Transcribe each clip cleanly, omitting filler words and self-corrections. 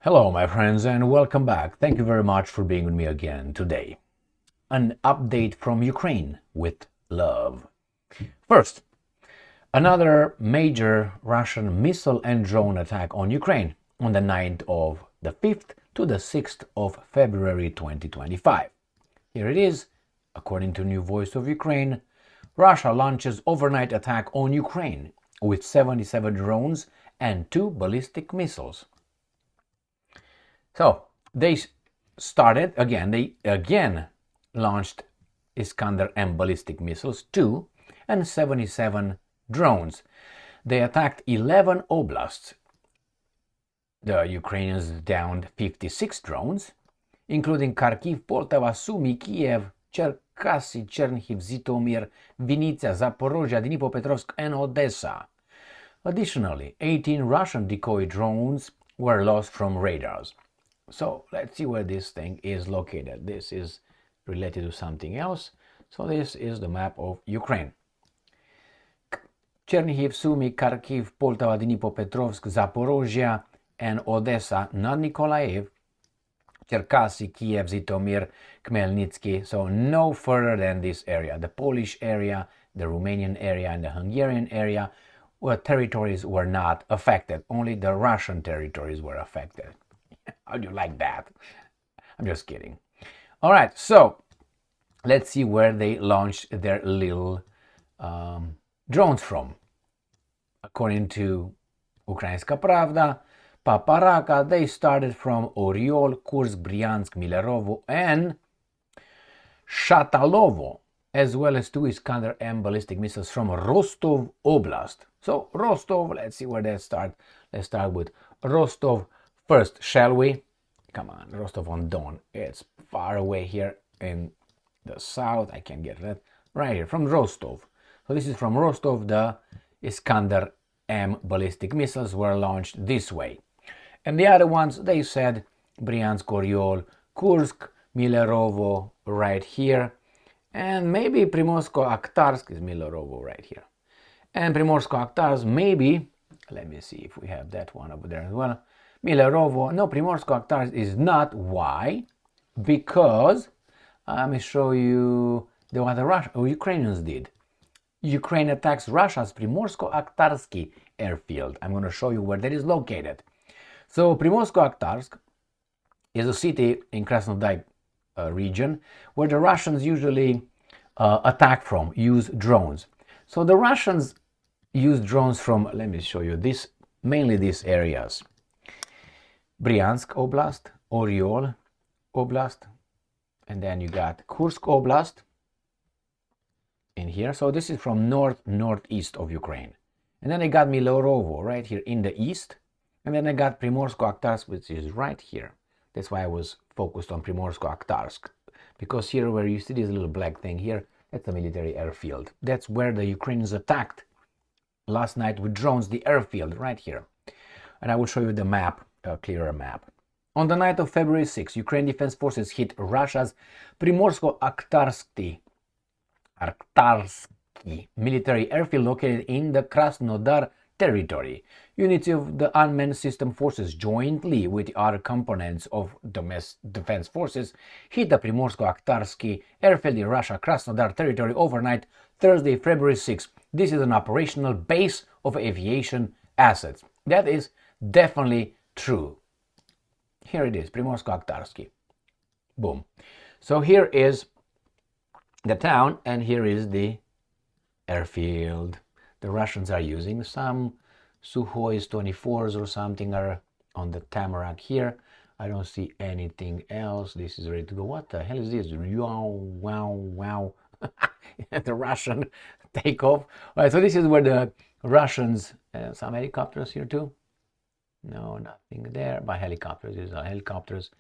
Hello my friends and welcome back. Thank you very much for being with me again today. An update from Ukraine with love. First, another major Russian missile and drone attack on Ukraine on the 9th of the 5th to the 6th of February 2025. Here it is. According to New Voice of Ukraine, Russia launches overnight attack on Ukraine with 77 drones and 2 ballistic missiles. So they started again, they launched Iskander-M ballistic missiles 2 and 77 drones. They attacked 11 oblasts. The Ukrainians downed 56 drones, including Kharkiv, Poltava, Sumy, Kiev, Cherkasy, Chernihiv, Zhytomyr, Vinnytsia, Zaporozhye, Dnipropetrovsk, and Odessa. Additionally, 18 Russian decoy drones were lost from radars. So let's see where this thing is located. This is related to something else. So this is the map of Ukraine. Chernihiv, Sumy, Kharkiv, Poltava, Dnipropetrovsk, Zaporozhye, and Odessa, not Nikolaev, Cherkasy, Kiev, Zhytomyr, Khmelnytsky. So no further than this area. The Polish area, the Romanian area, and the Hungarian area, where territories were not affected. Only the Russian territories were affected. How do you like that? I'm just kidding. All right, so let's see where they launched their little drones from. According to Ukrainska Pravda, Paparaka, they started from Oriol, Kursk, Bryansk, Milerovo, and Shatalovo, as well as 2 Iskander-M ballistic missiles from Rostov Oblast. So Rostov, let's see where they start. Let's start with Rostov first, shall we? Come on, Rostov-on-Don. It's far away here in the south. I can get that right here from Rostov. So this is from Rostov. The Iskander-M ballistic missiles were launched this way. And the other ones, they said Bryansk, Oriol, Kursk, Milerovo right here. And maybe Primorsko-Akhtarsky is Milerovo right here. And Primorsko-Akhtarsky, maybe, let me see if we have that one over there as well. Milerovo, no, Primorsko-Akhtarsky is not. Why? Because, let me show you what the Ukrainians did. Ukraine attacks Russia's Primorsko-Akhtarsky airfield. I'm going to show you where that is located. So Primorsko-Akhtarsky is a city in Krasnodar region where the Russians usually attack from, use drones. So the Russians use drones from, let me show you this, mainly these areas. Bryansk Oblast, Oriol Oblast, and then you got Kursk Oblast in here. So this is from northeast of Ukraine. And then I got Milerovo right here in the east. And then I got Primorsko-Akhtarsky, which is right here. That's why I was focused on Primorsko-Akhtarsky. Because here where you see this little black thing here, that's the military airfield. That's where the Ukrainians attacked last night with drones, the airfield right here. And I will show you the map, a clearer map. On the night of February 6, Ukraine Defense Forces hit Russia's Primorsko-Akhtarsky military airfield located in the Krasnodar territory. Units of the unmanned system forces jointly with the other components of defense forces hit the Primorsko-Akhtarsky airfield in Russia Krasnodar territory overnight Thursday, February 6. This is an operational base of aviation assets. That is definitely true. Here it is, Primorsko-Akhtarsky. Boom. So here is the town and here is the airfield. The Russians are using some Sukhoi 24s or something are on the Tamarack here. I don't see anything else. This is ready to go. What the hell is this? Wow, wow, wow. The Russian takeoff. All right, so this is where the Russians, some helicopters here too. No, nothing there. By helicopters, these are helicopters.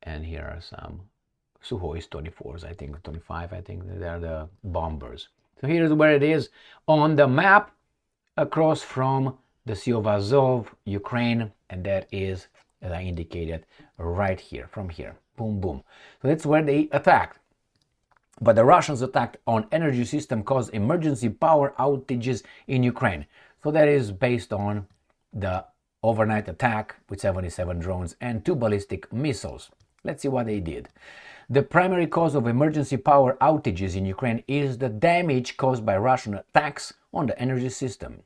And here are some Sukhoi 24s, I think, 25, I think. They're the bombers. So here's where it is on the map across from the Sea of Azov, Ukraine, and that is, as I indicated, right here, from here. Boom, boom. So that's where they attacked. But the Russians attacked on energy system caused emergency power outages in Ukraine. So that is based on the overnight attack with 77 drones and 2 ballistic missiles. Let's see what they did. The primary cause of emergency power outages in Ukraine is the damage caused by Russian attacks on the energy system.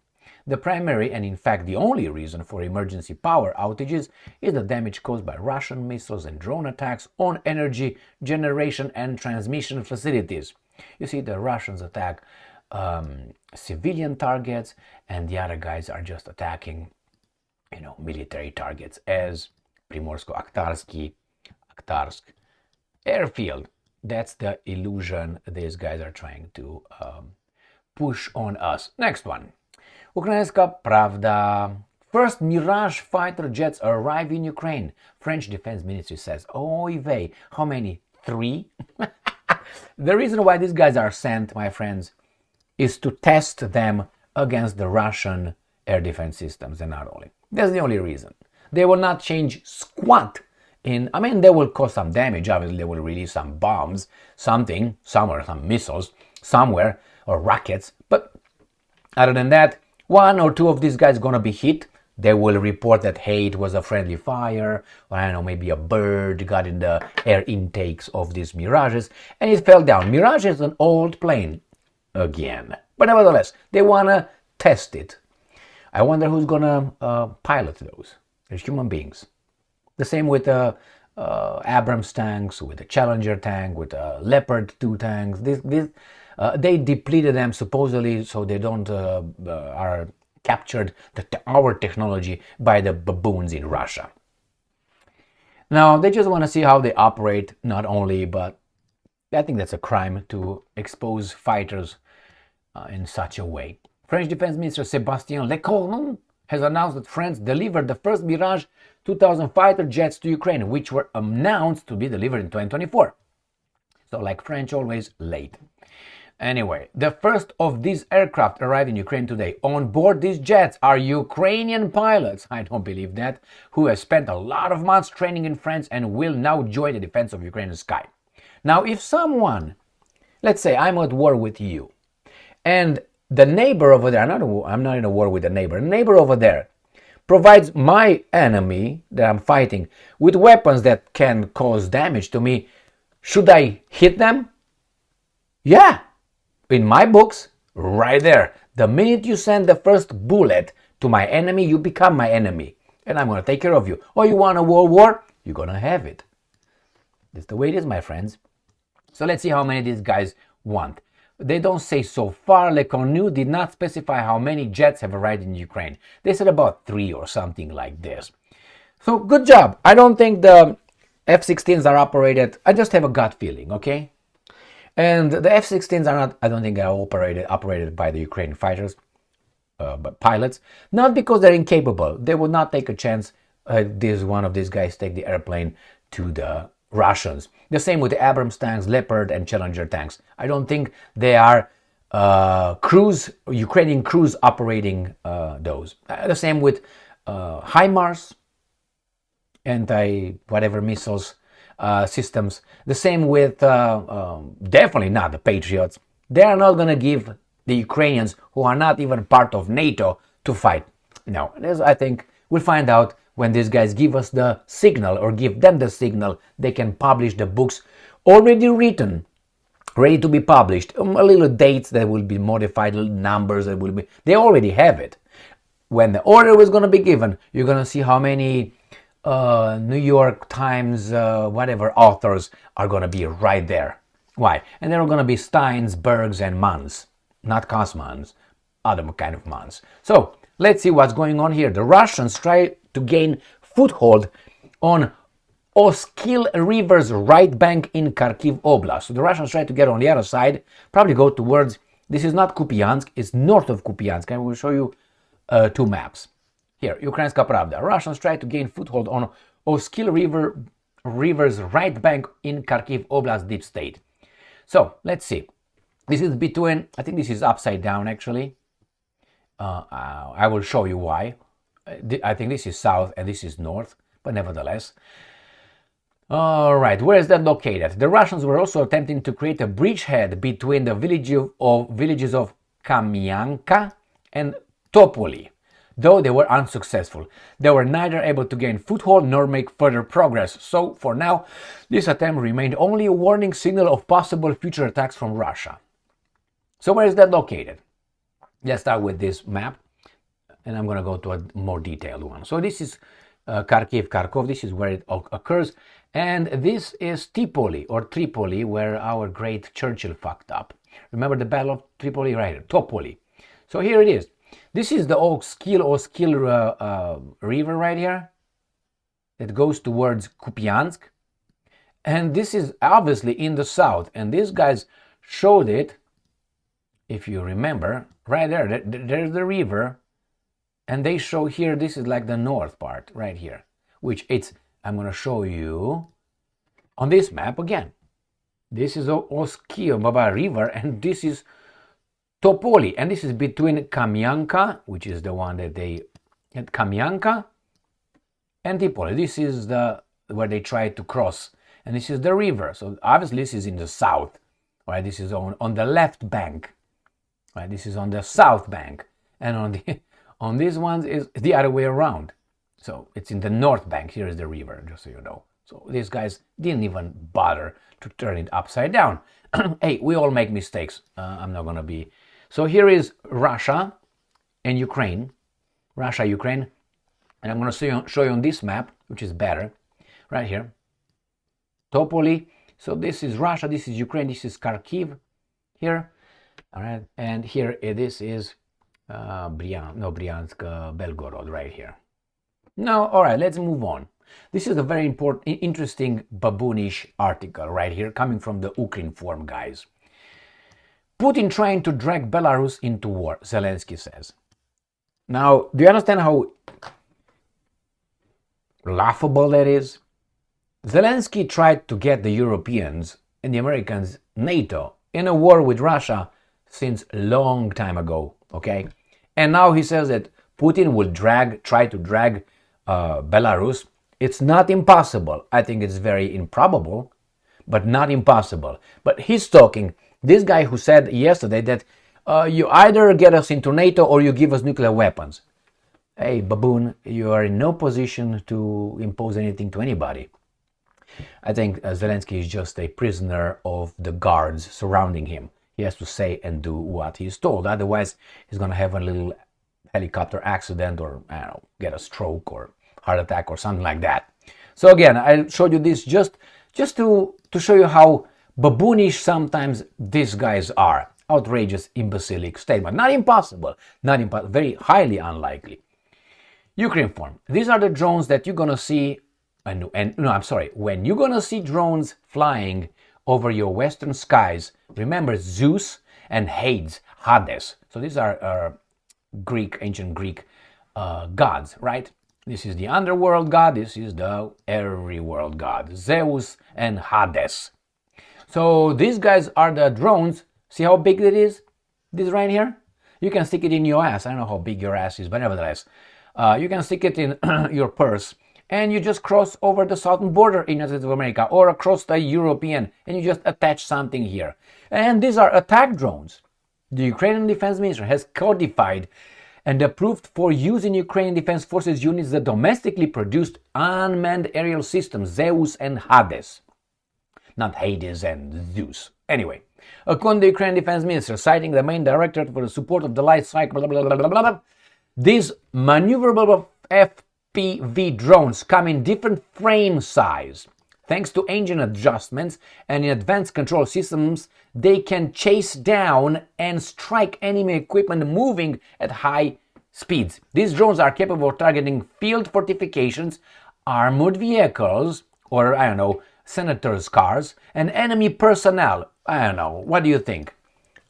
The primary, and in fact the only reason for emergency power outages is the damage caused by Russian missiles and drone attacks on energy generation and transmission facilities. You see, the Russians attack civilian targets, and the other guys are just attacking, military targets, as Primorsko-Akhtarsky, airfield. That's the illusion these guys are trying to push on us. Next one. Ukrainska Pravda. First Mirage fighter jets arrive in Ukraine. French Defense Ministry says, oy vey, how many? 3? The reason why these guys are sent, my friends, is to test them against the Russian air defense systems, and not only. That's the only reason. They will not change squat they will cause some damage. Obviously, they will release some bombs, something, somewhere, some missiles, somewhere, or rockets. But other than that, 1 or 2 of these guys gonna be hit. They will report that, hey, it was a friendly fire, or I don't know, maybe a bird got in the air intakes of these Mirages, and it fell down. Mirage is an old plane, again. But nevertheless, they wanna test it. I wonder who's gonna pilot those. There's human beings. The same with Abrams tanks, with the Challenger tank, with Leopard 2 tanks. They depleted them supposedly so they don't are captured our technology by the baboons in Russia. Now they just want to see how they operate, not only, but I think that's a crime to expose fighters in such a way. French Defense Minister Sébastien Lecornu has announced that France delivered the first Mirage 2000 fighter jets to Ukraine, which were announced to be delivered in 2024. So, like French, always late. Anyway, the first of these aircraft arrived in Ukraine today. On board these jets are Ukrainian pilots, I don't believe that, who have spent a lot of months training in France and will now join the defense of Ukraine's sky. Now, if someone, let's say I'm at war with you, and the neighbor over there, I'm not in a war with the neighbor over there provides my enemy that I'm fighting with weapons that can cause damage to me, should I hit them? Yeah, in my books, right there. The minute you send the first bullet to my enemy, you become my enemy, and I'm going to take care of you. Oh, you want a world war? You're going to have it. That's the way it is, my friends. So let's see how many these guys want. They don't say so far. Lecornu did not specify how many jets have arrived in Ukraine. They said about 3 or something like this. So good job. I don't think the F-16s are operated. I just have a gut feeling, okay? And the F-16s are not, I don't think, are operated by the Ukrainian fighters, but pilots. Not because they're incapable. They would not take a chance one of these guys take the airplane to the Russians. The same with the Abrams tanks, Leopard and Challenger tanks. I don't think they are Ukrainian crews operating those. The same with HIMARS, anti-whatever missiles systems. The same with definitely not the Patriots. They are not going to give the Ukrainians, who are not even part of NATO, to fight. No, I think we'll find out when these guys give us the signal, or give them the signal. They can publish the books already written, ready to be published. A little dates that will be modified, little numbers that will be. They already have it. When the order was going to be given, you're going to see how many New York Times, whatever authors are going to be right there. Why? And there are going to be Steins, Bergs, and Manns, not Kosmans, other kind of Manns. So let's see what's going on here. The Russians try to gain foothold on Oskil River's right bank in Kharkiv Oblast. So the Russians try to get on the other side, probably go towards, this is not Kupiansk, it's north of Kupiansk. I will show you 2 maps. Here, Ukrainska Pravda. Russians try to gain foothold on Oskil River's right bank in Kharkiv Oblast, DeepState. So, let's see. This is between, I think this is upside down actually. I will show you why. I think this is south and this is north, but nevertheless. Alright, where is that located? The Russians were also attempting to create a bridgehead between the villages of Kamyanka and Topoli though they were unsuccessful. They were neither able to gain foothold nor make further progress, so for now, this attempt remained only a warning signal of possible future attacks from Russia. So where is that located? Let's start with this map, and I'm going to go to a more detailed one. So this is Kharkov, this is where it occurs, and this is Tripoli, where our great Churchill fucked up. Remember the Battle of Tripoli? Right here, Topoli. So here it is. This is the Oskil River right here that goes towards Kupiansk, and this is obviously in the south, and these guys showed it, if you remember, right there, there's the river, and they show here, this is like the north part right here, which I'm going to show you on this map again. This is Oskil River, and this is Topoli, and this is between Kamyanka, which is the one that Kamyanka, and Tripoli. This is where they tried to cross, and this is the river. So obviously this is in the south, right? This is on the left bank, right? This is on the south bank, and on these ones is the other way around. So it's in the north bank. Here is the river, just so you know. So these guys didn't even bother to turn it upside down. Hey, we all make mistakes. I'm not gonna be. So here is Russia and Ukraine, Ukraine, and I'm gonna show you on this map, which is better, right here. Topoli. So this is Russia, this is Ukraine, this is Kharkiv here. All right, and here this is Bryansk, Belgorod right here. Now, all right, let's move on. This is a very important, interesting baboonish article right here, coming from the Ukrinform guys. Putin trying to drag Belarus into war, Zelensky says. Now, do you understand how laughable that is? Zelensky tried to get the Europeans and the Americans, NATO, in a war with Russia since a long time ago, okay? And now he says that Putin will try to drag Belarus. It's not impossible. I think it's very improbable, but not impossible. But he's talking, this guy who said yesterday that you either get us into NATO or you give us nuclear weapons. Hey, baboon, you are in no position to impose anything to anybody. I think Zelensky is just a prisoner of the guards surrounding him. He has to say and do what he's told. Otherwise, he's going to have a little helicopter accident, or I don't know, get a stroke or heart attack or something like that. So again, I showed you this just to show you how baboonish sometimes these guys are. Outrageous, imbecilic statement. Not impossible, very highly unlikely. Ukrinform. These are the drones that you're going to see, when you're going to see drones flying over your western skies, remember Zeus and Hades, Hades. So these are ancient Greek gods, right? This is the underworld god, this is the every world god, Zeus and Hades. So these guys are the drones. See how big it is? This right here? You can stick it in your ass. I don't know how big your ass is, but nevertheless, you can stick it in your purse, and you just cross over the southern border in the United States of America, or across the European, and you just attach something here. And these are attack drones. The Ukrainian Defense Minister has codified and approved for use in Ukrainian Defense Forces units the domestically produced unmanned aerial systems Zeus and Hades. Not Hades and Zeus. Anyway, according to the Ukrainian Defense Minister, citing the main directorate for the support of the life cycle, these maneuverable FPV drones come in different frame size. Thanks to engine adjustments and advanced control systems, they can chase down and strike enemy equipment moving at high speeds. These drones are capable of targeting field fortifications, armored vehicles, or senators' cars, and enemy personnel. What do you think?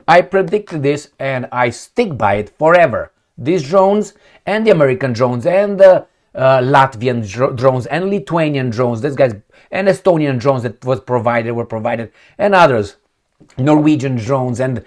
I predicted this and I stick by it forever. These drones and the American drones and the Latvian drones and Lithuanian drones, these guys, and Estonian drones that were provided, and others, Norwegian drones and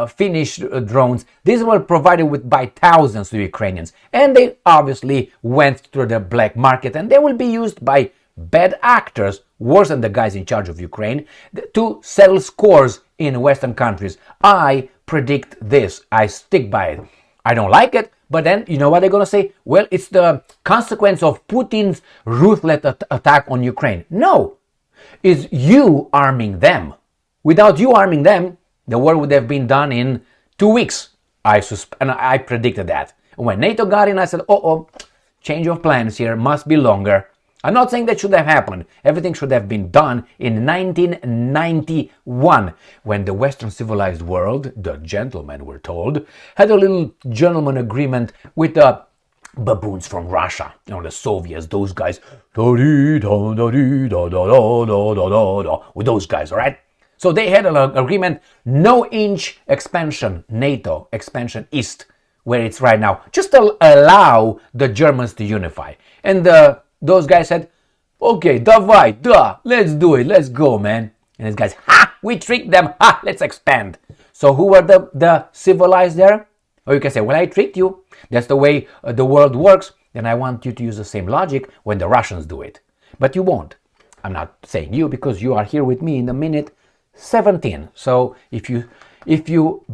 Finnish drones. These were provided by thousands to Ukrainians, and they obviously went to the black market, and they will be used by bad actors, worse than the guys in charge of Ukraine, to settle scores in Western countries. I predict this. I stick by it. I don't like it, But then, you know what they're going to say? Well, it's the consequence of Putin's ruthless attack on Ukraine. No, it's you arming them. Without you arming them, the war would have been done in 2 weeks. And I predicted that. When NATO got in, I said, change of plans here, must be longer. I'm not saying that should have happened. Everything should have been done in 1991, when the Western civilized world, the gentlemen were told, had a little gentleman agreement with the baboons from Russia, the Soviets, those guys, with those guys, all right? So they had an agreement, no inch expansion, NATO expansion east, where it's right now, just to allow the Germans to unify. And those guys said, okay, davai, let's do it, let's go, man. And these guys, we tricked them, let's expand. So who were the civilized there? Or you can say, well, I tricked you. That's the way the world works. Then I want you to use the same logic when the Russians do it. But you won't. I'm not saying you, because you are here with me in the minute 17. So if you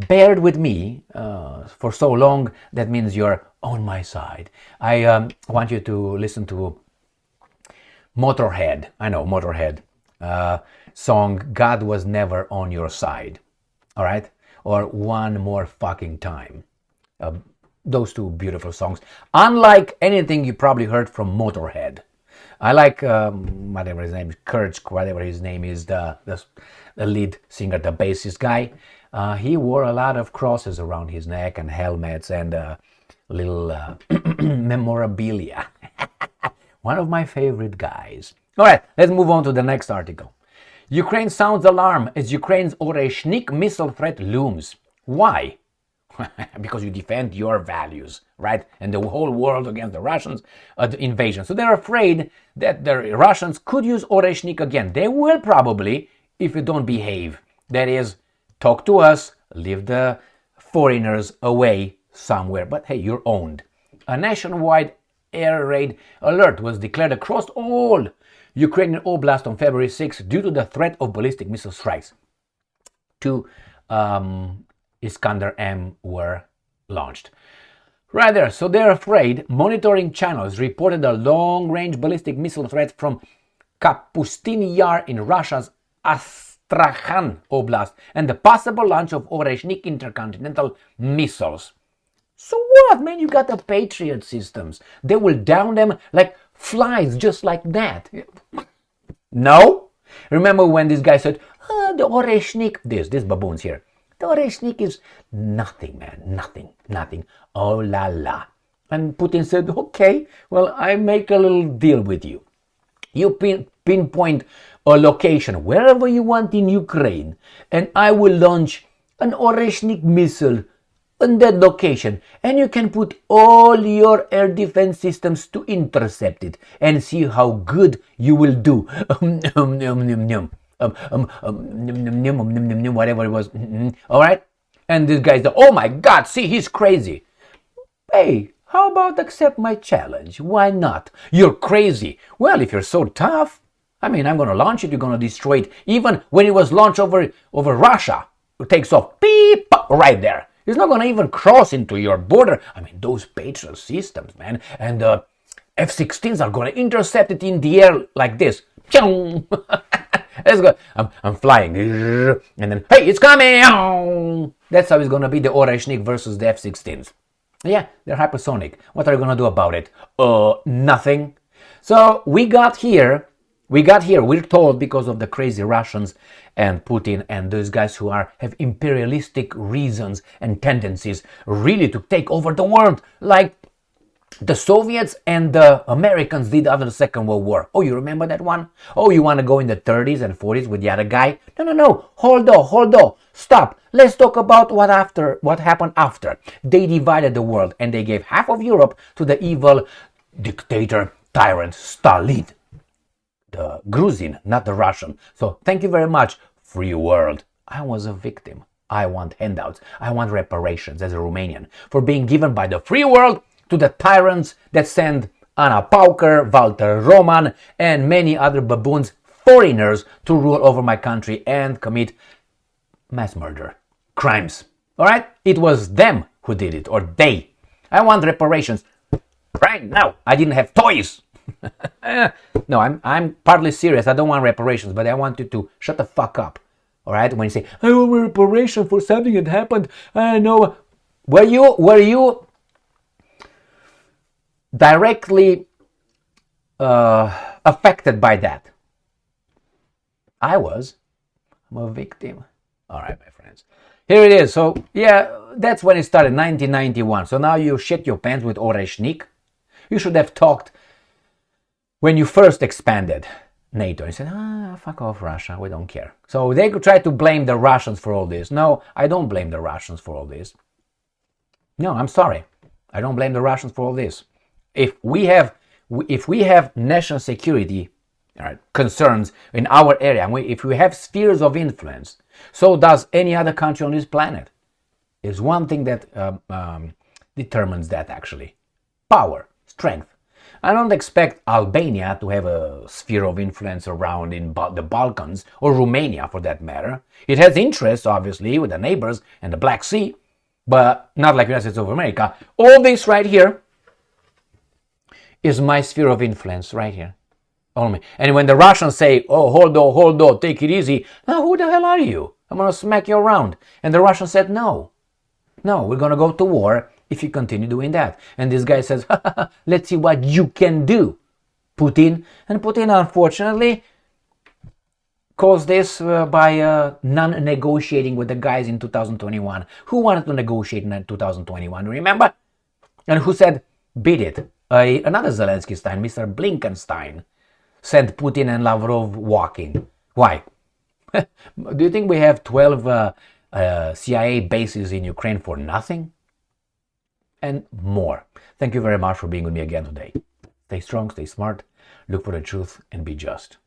bared with me for so long, that means you're on my side. I want you to listen to Motorhead. I know, Motorhead. Song, God Was Never on Your Side. All right? Or One More Fucking Time. Those two beautiful songs. Unlike anything you probably heard from Motorhead. I like whatever his name is, Kurtz, whatever his name is, the lead singer, the bassist guy. He wore a lot of crosses around his neck and helmets and little memorabilia. One of my favorite guys. All right, let's move on to the next article. Ukraine sounds alarm as Ukraine's Oreshnik missile threat looms. Why? Because you defend your values, right? And the whole world against the Russians, the invasion. So they're afraid that the Russians could use Oreshnik again. They will probably, if you don't behave. That is, talk to us, leave the foreigners away somewhere. But hey, you're owned. A nationwide air raid alert was declared across all Ukrainian Oblast on February 6 due to the threat of ballistic missile strikes. 2 Iskander-M were launched. Rather, so they're afraid, monitoring channels reported a long-range ballistic missile threat from Kapustin Yar in Russia's Astrakhan Oblast and the possible launch of Oreshnik intercontinental missiles. So what, man? You got the Patriot systems. They will down them like flies, just like that. No? Remember when this guy said, the Oreshnik, this baboons here. The Oreshnik is nothing, man. Nothing. Oh la la. And Putin said, okay, well, I make a little deal with you. You pinpoint a location wherever you want in Ukraine, and I will launch an Oreshnik missile on that location, and you can put all your air defense systems to intercept it and see how good you will do. Whatever it was. All right? And this guy's like, oh my God, see, he's crazy. Hey, how about accept my challenge? Why not? You're crazy. Well, if you're so tough, I mean, I'm going to launch it, you're going to destroy it. Even when it was launched over Russia, it takes off, beep, right there. It's not going to even cross into your border. I mean, those Patriot systems, man. And the F-16s are going to intercept it in the air like this. Let's go. I'm flying. And then, hey, it's coming. That's how it's going to be, the Oreshnik versus the F-16s. Yeah, they're hypersonic. What are you going to do about it? Nothing. So we got here, we're told, because of the crazy Russians and Putin and those guys who have imperialistic reasons and tendencies really to take over the world, like the Soviets and the Americans did after the Second World War. Oh, you remember that one? Oh, you want to go in the 30s and 40s with the other guy? No. Hold on. Stop. Let's talk about what happened after. They divided the world and they gave half of Europe to the evil dictator tyrant Stalin. The Gruzin, not the Russian. So thank you very much, free world. I was a victim. I want handouts. I want reparations as a Romanian for being given by the free world to the tyrants that send Anna Pauker, Walter Roman, and many other baboons, foreigners, to rule over my country and commit mass murder, crimes. All right? It was them who did it, or they. I want reparations right now. I didn't have toys. No, I'm partly serious. I don't want reparations, but I want you to shut the fuck up. All right? When you say, I want reparation for something that happened, I know. Were you directly affected by that? I was. I'm a victim. All right, my friends. Here it is. So, yeah, that's when it started, 1991. So now you shit your pants with Oreshnik. You should have talked when you first expanded NATO. You said, fuck off, Russia. We don't care. So they could try to blame the Russians for all this. No, I don't blame the Russians for all this. No, I'm sorry. I don't blame the Russians for all this. If we have national security concerns in our area, if we have spheres of influence, so does any other country on this planet. There's one thing that determines that, actually. Power, strength. I don't expect Albania to have a sphere of influence around in the Balkans, or Romania for that matter. It has interests, obviously, with the neighbors and the Black Sea, but not like the United States of America. All this right here is my sphere of influence right here. Only. And when the Russians say, oh, hold on, take it easy. Now, who the hell are you? I'm going to smack you around. And the Russians said, no, we're going to go to war if you continue doing that. And this guy says, let's see what you can do, Putin. And Putin, unfortunately, caused this by non-negotiating with the guys in 2021. Who wanted to negotiate in 2021, remember? And who said, beat it? Another Zelensky Stein, Mr. Blinkenstein, sent Putin and Lavrov walking. Why? Do you think we have 12 CIA bases in Ukraine for nothing? And more. Thank you very much for being with me again today. Stay strong, stay smart, look for the truth, and be just.